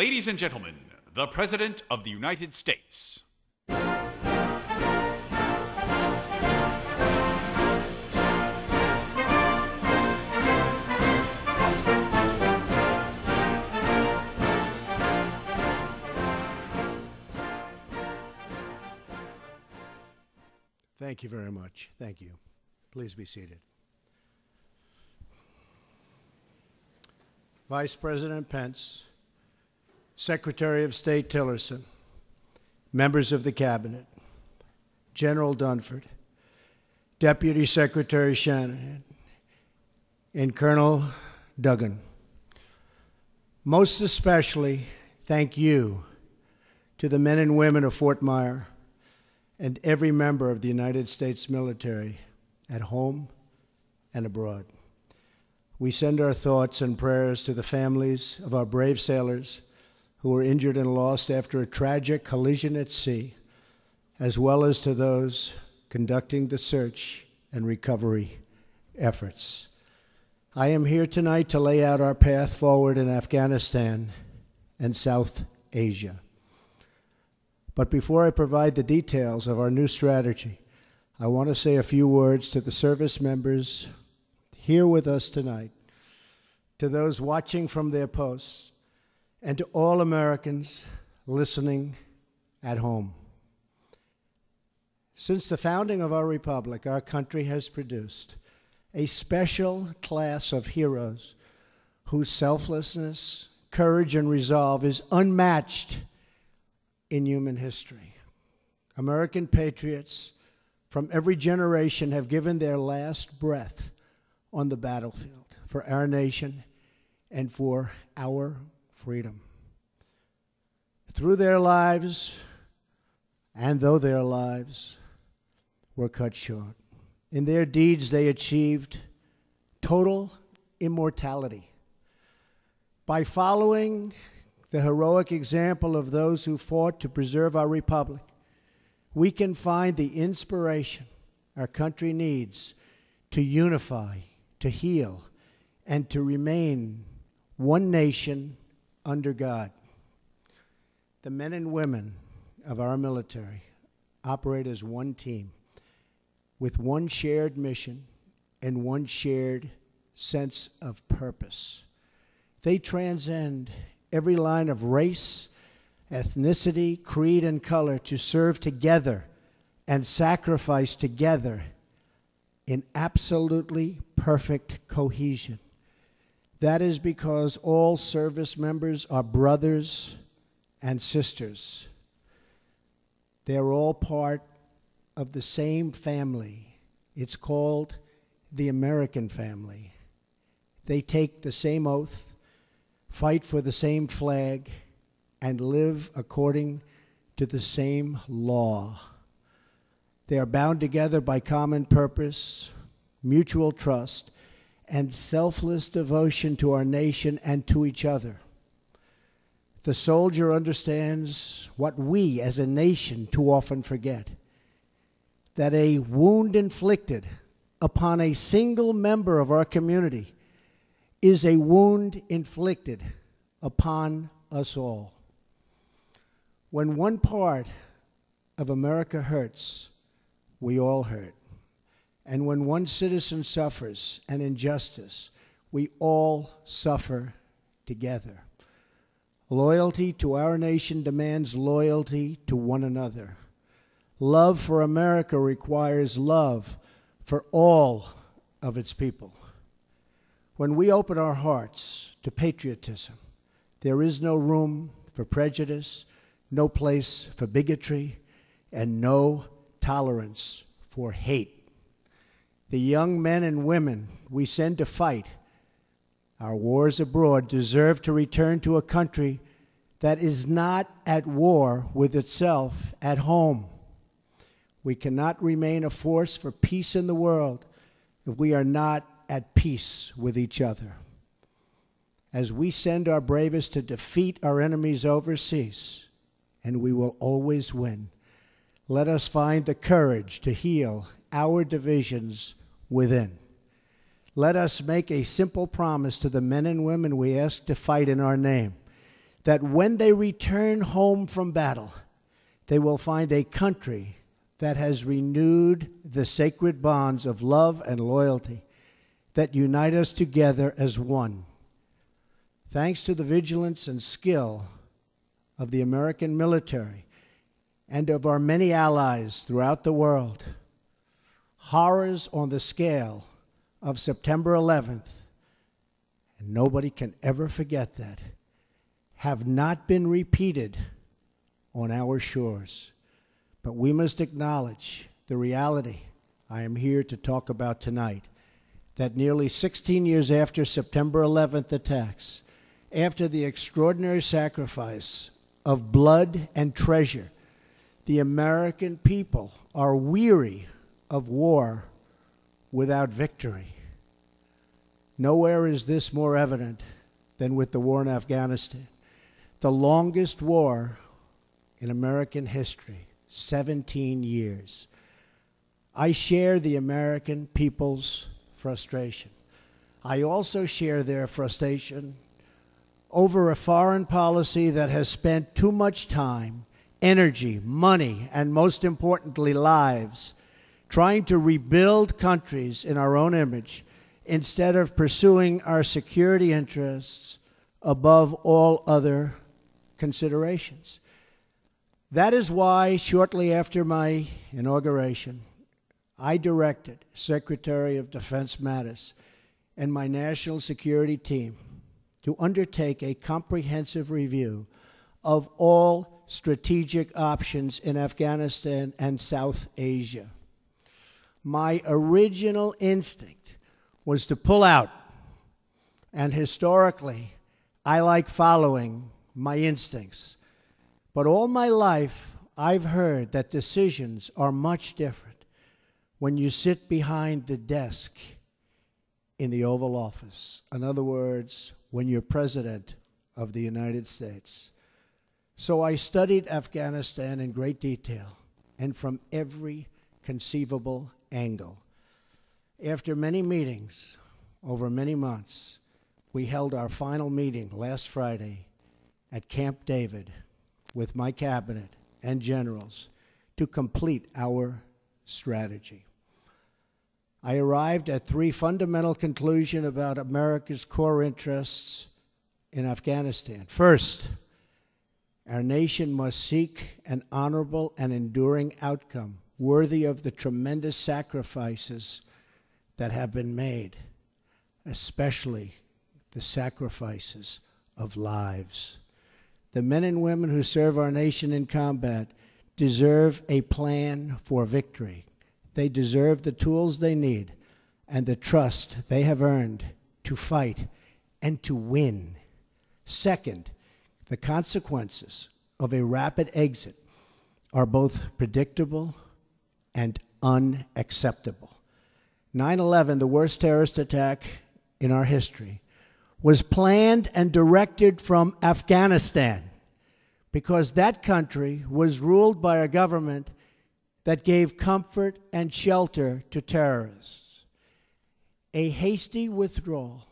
Ladies and gentlemen, the President of the United States. Thank you very much. Thank you. Please be seated. Vice President Pence, Secretary of State Tillerson, members of the Cabinet, General Dunford, Deputy Secretary Shanahan, and Colonel Duggan. Most especially, thank you to the men and women of Fort Meyer and every member of the United States military at home and abroad. We send our thoughts and prayers to the families of our brave sailors who were injured and lost after a tragic collision at sea, as well as to those conducting the search and recovery efforts. I am here tonight to lay out our path forward in Afghanistan and South Asia. But before I provide the details of our new strategy, I want to say a few words to the service members here with us tonight, to those watching from their posts, and to all Americans listening at home. Since the founding of our republic, our country has produced a special class of heroes whose selflessness, courage, and resolve is unmatched in human history. American patriots from every generation have given their last breath on the battlefield for our nation and for our freedom. Through their lives, and though their lives were cut short, in their deeds they achieved total immortality. By following the heroic example of those who fought to preserve our republic, we can find the inspiration our country needs to unify, to heal, and to remain one nation under God. The men and women of our military operate as one team with one shared mission and one shared sense of purpose. They transcend every line of race, ethnicity, creed, and color to serve together and sacrifice together in absolutely perfect cohesion. That is because all service members are brothers and sisters. They're all part of the same family. It's called the American family. They take the same oath, fight for the same flag, and live according to the same law. They are bound together by common purpose, mutual trust, and selfless devotion to our nation and to each other. The soldier understands what we as a nation too often forget, that a wound inflicted upon a single member of our community is a wound inflicted upon us all. When one part of America hurts, we all hurt. And when one citizen suffers an injustice, we all suffer together. Loyalty to our nation demands loyalty to one another. Love for America requires love for all of its people. When we open our hearts to patriotism, there is no room for prejudice, no place for bigotry, and no tolerance for hate. The young men and women we send to fight our wars abroad deserve to return to a country that is not at war with itself at home. We cannot remain a force for peace in the world if we are not at peace with each other. As we send our bravest to defeat our enemies overseas, and we will always win, let us find the courage to heal our divisions within. Let us make a simple promise to the men and women we ask to fight in our name, that when they return home from battle, they will find a country that has renewed the sacred bonds of love and loyalty that unite us together as one. Thanks to the vigilance and skill of the American military and of our many allies throughout the world, horrors on the scale of September 11th, and nobody can ever forget that, have not been repeated on our shores. But we must acknowledge the reality I am here to talk about tonight, that nearly 16 years after September 11th attacks, after the extraordinary sacrifice of blood and treasure, the American people are weary of war without victory. Nowhere is this more evident than with the war in Afghanistan, the longest war in American history, 17 years. I share the American people's frustration. I also share their frustration over a foreign policy that has spent too much time, energy, money, and most importantly, lives, trying to rebuild countries in our own image instead of pursuing our security interests above all other considerations. That is why, shortly after my inauguration, I directed Secretary of Defense Mattis and my national security team to undertake a comprehensive review of all strategic options in Afghanistan and South Asia. My original instinct was to pull out, and historically, I like following my instincts. But all my life, I've heard that decisions are much different when you sit behind the desk in the Oval Office. In other words, when you're President of the United States. So I studied Afghanistan in great detail and from every conceivable angle. After many meetings over many months, we held our final meeting last Friday at Camp David with my cabinet and generals to complete our strategy. I arrived at three fundamental conclusions about America's core interests in Afghanistan. First, our nation must seek an honorable and enduring outcome worthy of the tremendous sacrifices that have been made, especially the sacrifices of lives. The men and women who serve our nation in combat deserve a plan for victory. They deserve the tools they need and the trust they have earned to fight and to win. Second, the consequences of a rapid exit are both predictable and unacceptable. 9/11, the worst terrorist attack in our history, was planned and directed from Afghanistan because that country was ruled by a government that gave comfort and shelter to terrorists. A hasty withdrawal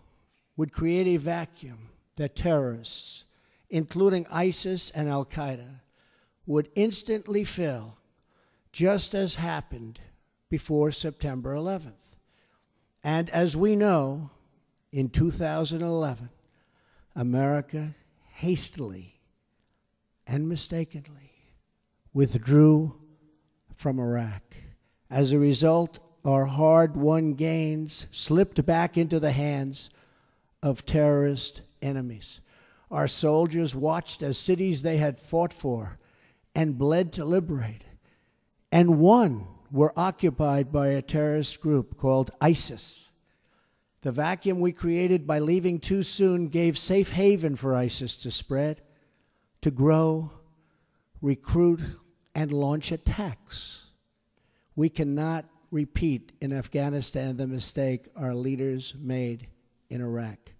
would create a vacuum that terrorists, including ISIS and Al-Qaeda, would instantly fill, just as happened before September 11th. And as we know, in 2011, America hastily and mistakenly withdrew from Iraq. As a result, our hard-won gains slipped back into the hands of terrorist enemies. Our soldiers watched as cities they had fought for and bled to liberate and won were occupied by a terrorist group called ISIS. The vacuum we created by leaving too soon gave safe haven for ISIS to spread, to grow, recruit, and launch attacks. We cannot repeat in Afghanistan the mistake our leaders made in Iraq.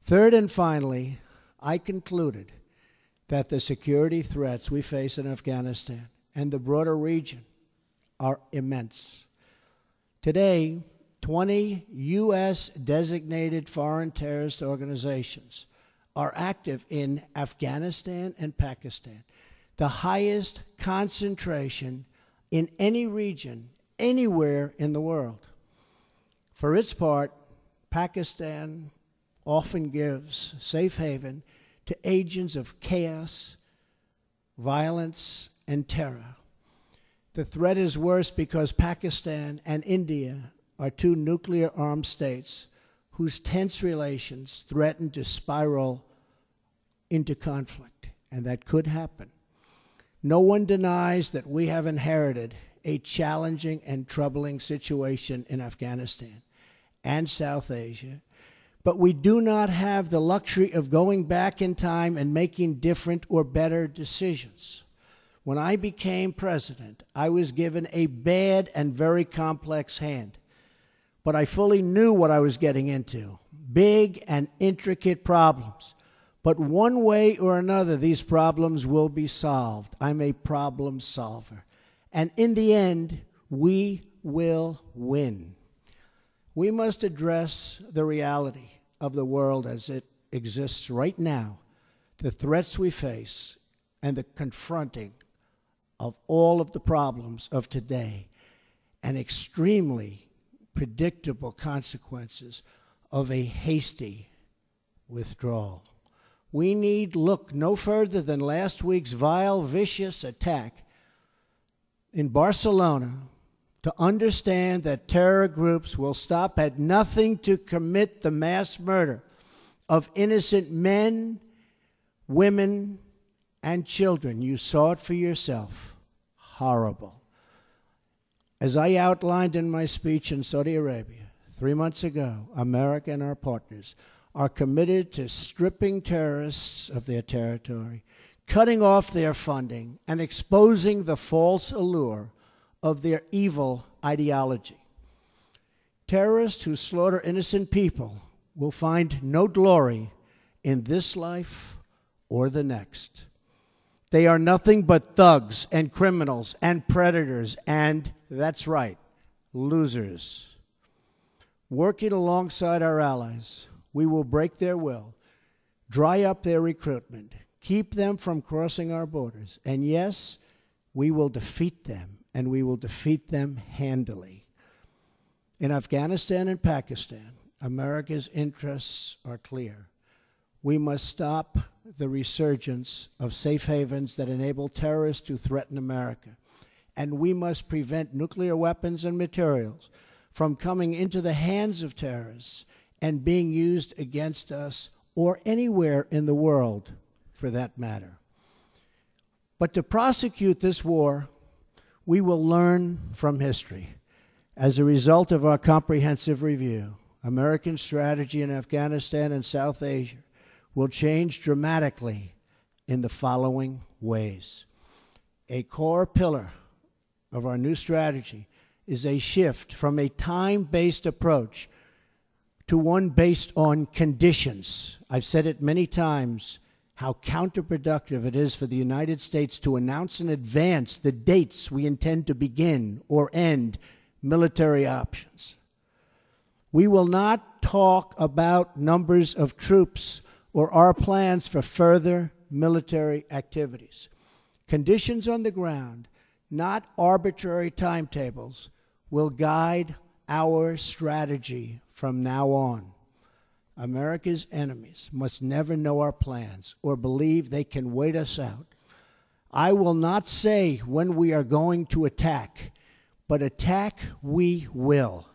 Third and finally, I concluded that the security threats we face in Afghanistan and the broader region are immense. Today, 20 U.S. designated foreign terrorist organizations are active in Afghanistan and Pakistan, the highest concentration in any region, anywhere in the world. For its part, Pakistan often gives safe haven to agents of chaos, violence, and terror. The threat is worse because Pakistan and India are two nuclear-armed states whose tense relations threaten to spiral into conflict, and that could happen. No one denies that we have inherited a challenging and troubling situation in Afghanistan and South Asia, but we do not have the luxury of going back in time and making different or better decisions. When I became president, I was given a bad and very complex hand, but I fully knew what I was getting into, big and intricate problems. But one way or another, these problems will be solved. I'm a problem solver. And in the end, we will win. We must address the reality of the world as it exists right now, the threats we face, and the confronting of all of the problems of today, and extremely predictable consequences of a hasty withdrawal. We need look no further than last week's vile, vicious attack in Barcelona to understand that terror groups will stop at nothing to commit the mass murder of innocent men, women, and children. You saw it for yourself. Horrible. As I outlined in my speech in Saudi Arabia 3 months ago, America and our partners are committed to stripping terrorists of their territory, cutting off their funding, and exposing the false allure of their evil ideology. Terrorists who slaughter innocent people will find no glory in this life or the next. They are nothing but thugs and criminals and predators and, that's right, losers. Working alongside our allies, we will break their will, dry up their recruitment, keep them from crossing our borders, and yes, we will defeat them, and we will defeat them handily. In Afghanistan and Pakistan, America's interests are clear. We must stop the resurgence of safe havens that enable terrorists to threaten America, and we must prevent nuclear weapons and materials from coming into the hands of terrorists and being used against us or anywhere in the world, for that matter. But to prosecute this war, we will learn from history. As a result of our comprehensive review, American strategy in Afghanistan and South Asia will change dramatically in the following ways. A core pillar of our new strategy is a shift from a time-based approach to one based on conditions. I've said it many times, how counterproductive it is for the United States to announce in advance the dates we intend to begin or end military options. We will not talk about numbers of troops or our plans for further military activities. Conditions on the ground, not arbitrary timetables, will guide our strategy from now on. America's enemies must never know our plans or believe they can wait us out. I will not say when we are going to attack, but attack we will.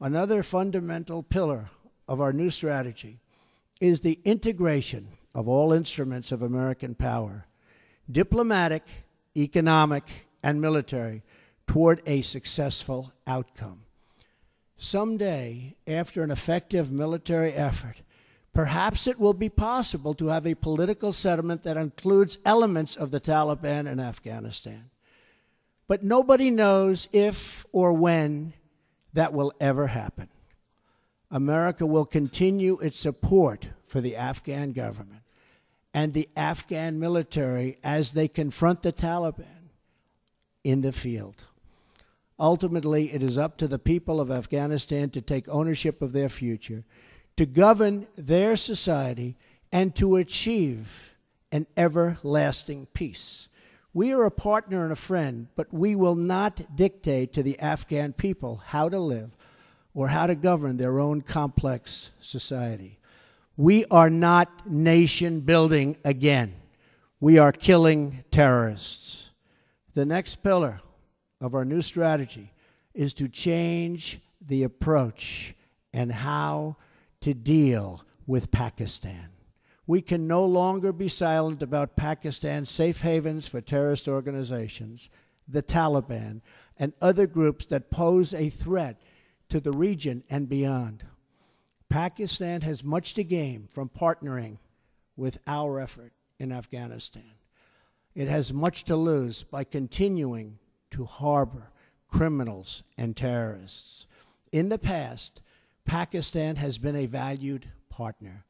Another fundamental pillar of our new strategy is the integration of all instruments of American power, diplomatic, economic, and military, toward a successful outcome. Someday, after an effective military effort, perhaps it will be possible to have a political settlement that includes elements of the Taliban in Afghanistan. But nobody knows if or when that will ever happen. America will continue its support for the Afghan government and the Afghan military as they confront the Taliban in the field. Ultimately, it is up to the people of Afghanistan to take ownership of their future, to govern their society and to achieve an everlasting peace. We are a partner and a friend, but we will not dictate to the Afghan people how to live or how to govern their own complex society. We are not nation building again. We are killing terrorists. The next pillar of our new strategy is to change the approach and how to deal with Pakistan. We can no longer be silent about Pakistan's safe havens for terrorist organizations, the Taliban, and other groups that pose a threat to the region and beyond. Pakistan has much to gain from partnering with our effort in Afghanistan. It has much to lose by continuing to harbor criminals and terrorists. In the past, Pakistan has been a valued partner.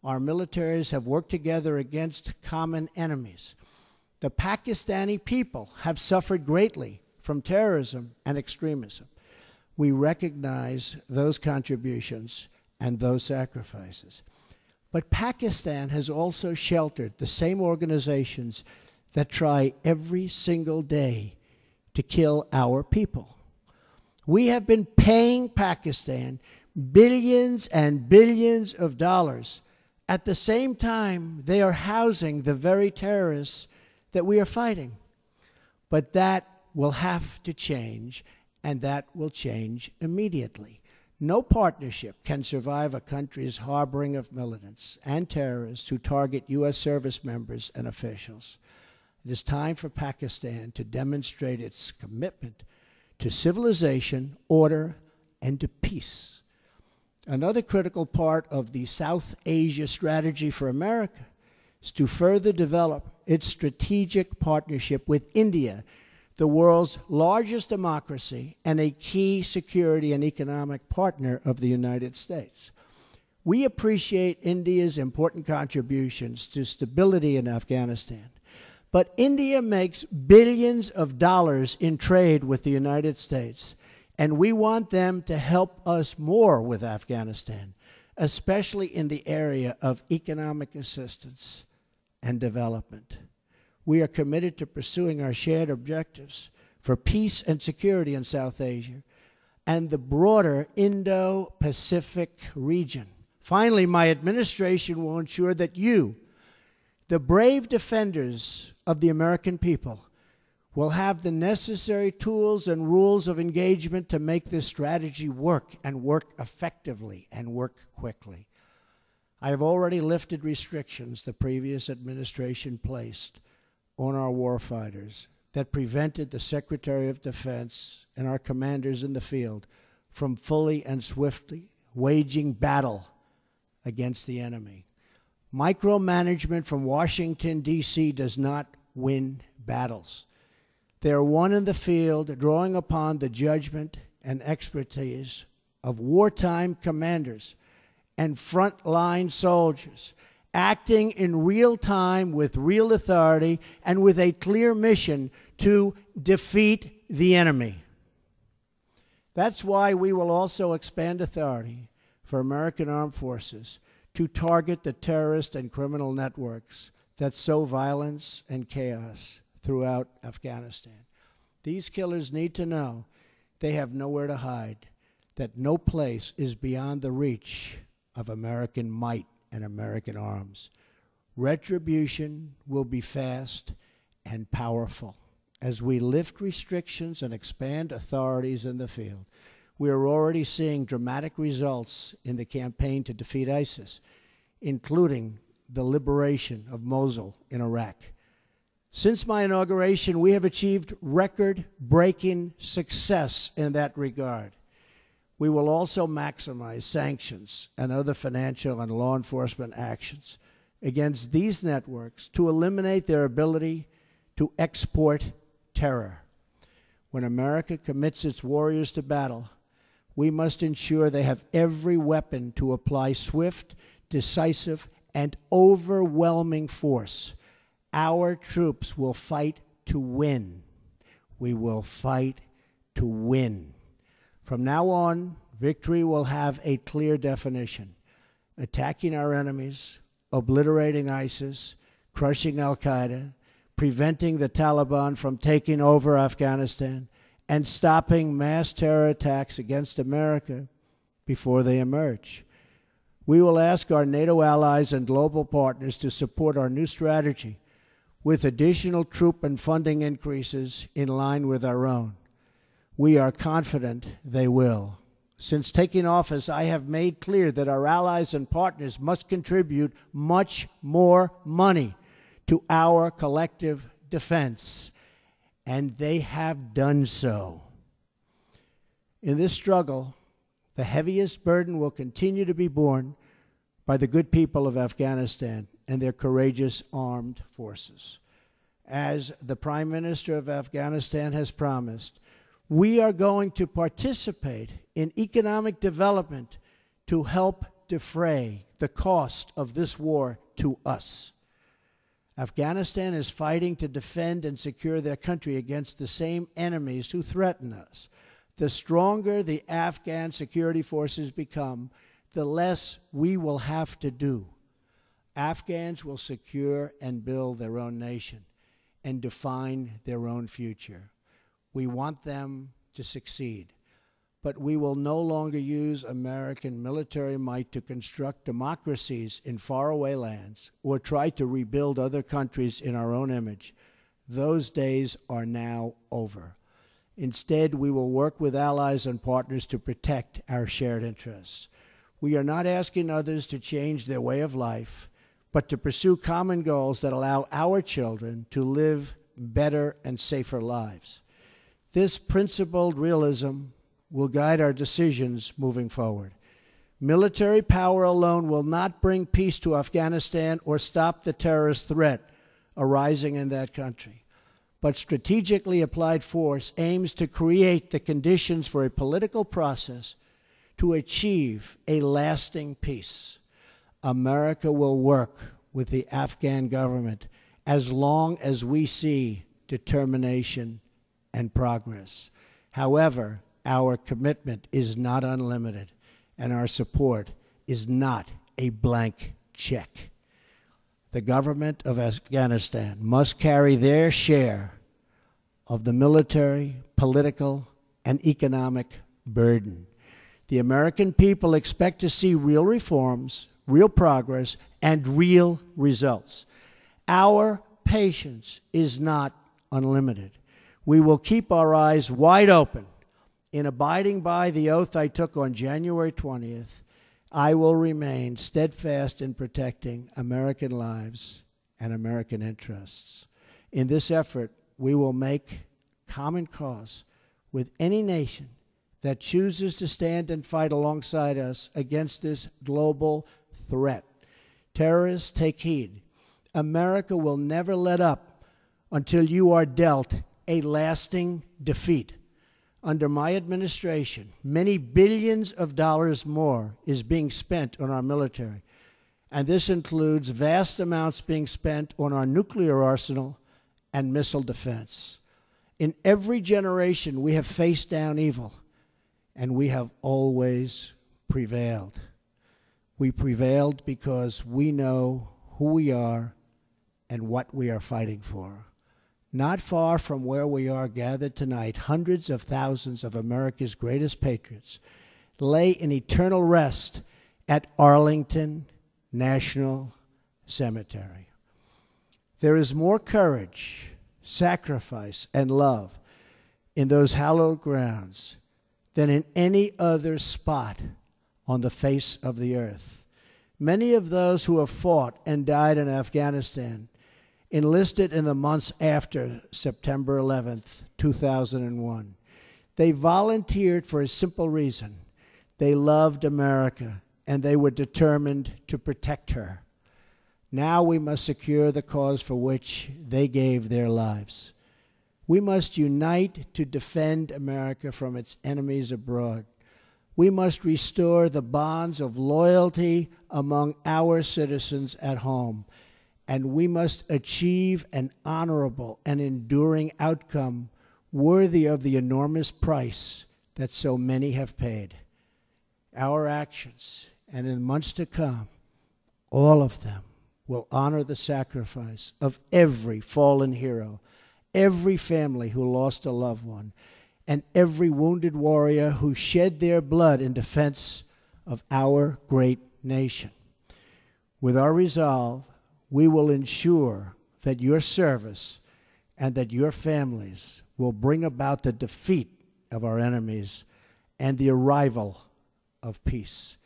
Our militaries have worked together against common enemies. The Pakistani people have suffered greatly from terrorism and extremism. We recognize those contributions and those sacrifices. But Pakistan has also sheltered the same organizations that try every single day to kill our people. We have been paying Pakistan billions and billions of dollars. At the same time, they are housing the very terrorists that we are fighting. But that will have to change, and that will change immediately. No partnership can survive a country's harboring of militants and terrorists who target U.S. service members and officials. It is time for Pakistan to demonstrate its commitment to civilization, order, and to peace. Another critical part of the South Asia strategy for America is to further develop its strategic partnership with India, the world's largest democracy and a key security and economic partner of the United States. We appreciate India's important contributions to stability in Afghanistan, but India makes billions of dollars in trade with the United States, and we want them to help us more with Afghanistan, especially in the area of economic assistance and development. We are committed to pursuing our shared objectives for peace and security in South Asia and the broader Indo-Pacific region. Finally, my administration will ensure that you, the brave defenders of the American people, will have the necessary tools and rules of engagement to make this strategy work and work effectively and work quickly. I have already lifted restrictions the previous administration placed on our warfighters that prevented the Secretary of Defense and our commanders in the field from fully and swiftly waging battle against the enemy. Micromanagement from Washington, D.C. does not win battles. They are won in the field, drawing upon the judgment and expertise of wartime commanders and frontline soldiers, acting in real time with real authority and with a clear mission to defeat the enemy. That's why we will also expand authority for American armed forces to target the terrorist and criminal networks that sow violence and chaos throughout Afghanistan. These killers need to know they have nowhere to hide, that no place is beyond the reach of American might and American arms. Retribution will be fast and powerful as we lift restrictions and expand authorities in the field. We are already seeing dramatic results in the campaign to defeat ISIS, including the liberation of Mosul in Iraq. Since my inauguration, we have achieved record-breaking success in that regard. We will also maximize sanctions and other financial and law enforcement actions against these networks to eliminate their ability to export terror. When America commits its warriors to battle, we must ensure they have every weapon to apply swift, decisive, and overwhelming force. Our troops will fight to win. We will fight to win. From now on, victory will have a clear definition: attacking our enemies, obliterating ISIS, crushing al-Qaeda, preventing the Taliban from taking over Afghanistan, and stopping mass terror attacks against America before they emerge. We will ask our NATO allies and global partners to support our new strategy with additional troop and funding increases in line with our own. We are confident they will. Since taking office, I have made clear that our allies and partners must contribute much more money to our collective defense, and they have done so. In this struggle, the heaviest burden will continue to be borne by the good people of Afghanistan and their courageous armed forces. As the Prime Minister of Afghanistan has promised, we are going to participate in economic development to help defray the cost of this war to us. Afghanistan is fighting to defend and secure their country against the same enemies who threaten us. The stronger the Afghan security forces become, the less we will have to do. Afghans will secure and build their own nation and define their own future. We want them to succeed, but we will no longer use American military might to construct democracies in faraway lands or try to rebuild other countries in our own image. Those days are now over. Instead, we will work with allies and partners to protect our shared interests. We are not asking others to change their way of life, but to pursue common goals that allow our children to live better and safer lives. This principled realism will guide our decisions moving forward. Military power alone will not bring peace to Afghanistan or stop the terrorist threat arising in that country. But strategically applied force aims to create the conditions for a political process to achieve a lasting peace. America will work with the Afghan government as long as we see determination and progress. However, our commitment is not unlimited, and our support is not a blank check. The government of Afghanistan must carry their share of the military, political, and economic burden. The American people expect to see real reforms, real progress, and real results. Our patience is not unlimited. We will keep our eyes wide open. In abiding by the oath I took on January 20th, I will remain steadfast in protecting American lives and American interests. In this effort, we will make common cause with any nation that chooses to stand and fight alongside us against this global threat. Terrorists, take heed. America will never let up until you are dealt a lasting defeat. Under my administration, many billions of dollars more is being spent on our military, and this includes vast amounts being spent on our nuclear arsenal and missile defense. In every generation, we have faced down evil, and we have always prevailed. We prevailed because we know who we are and what we are fighting for. Not far from where we are gathered tonight, hundreds of thousands of America's greatest patriots lay in eternal rest at Arlington National Cemetery. There is more courage, sacrifice, and love in those hallowed grounds than in any other spot on the face of the earth. Many of those who have fought and died in Afghanistan enlisted in the months after September 11th, 2001. They volunteered for a simple reason. They loved America, and they were determined to protect her. Now we must secure the cause for which they gave their lives. We must unite to defend America from its enemies abroad. We must restore the bonds of loyalty among our citizens at home, and we must achieve an honorable and enduring outcome worthy of the enormous price that so many have paid. Our actions, and in the months to come, all of them, will honor the sacrifice of every fallen hero, every family who lost a loved one, and every wounded warrior who shed their blood in defense of our great nation. With our resolve, we will ensure that your service and that your families will bring about the defeat of our enemies and the arrival of peace.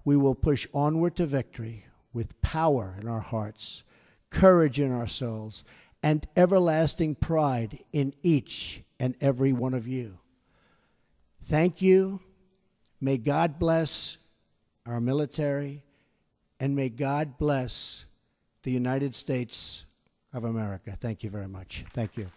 We will push onward to victory with power in our hearts, courage in our souls, and everlasting pride in each and every one of you. Thank you. May God bless our military, and may God bless the United States of America. Thank you very much. Thank you.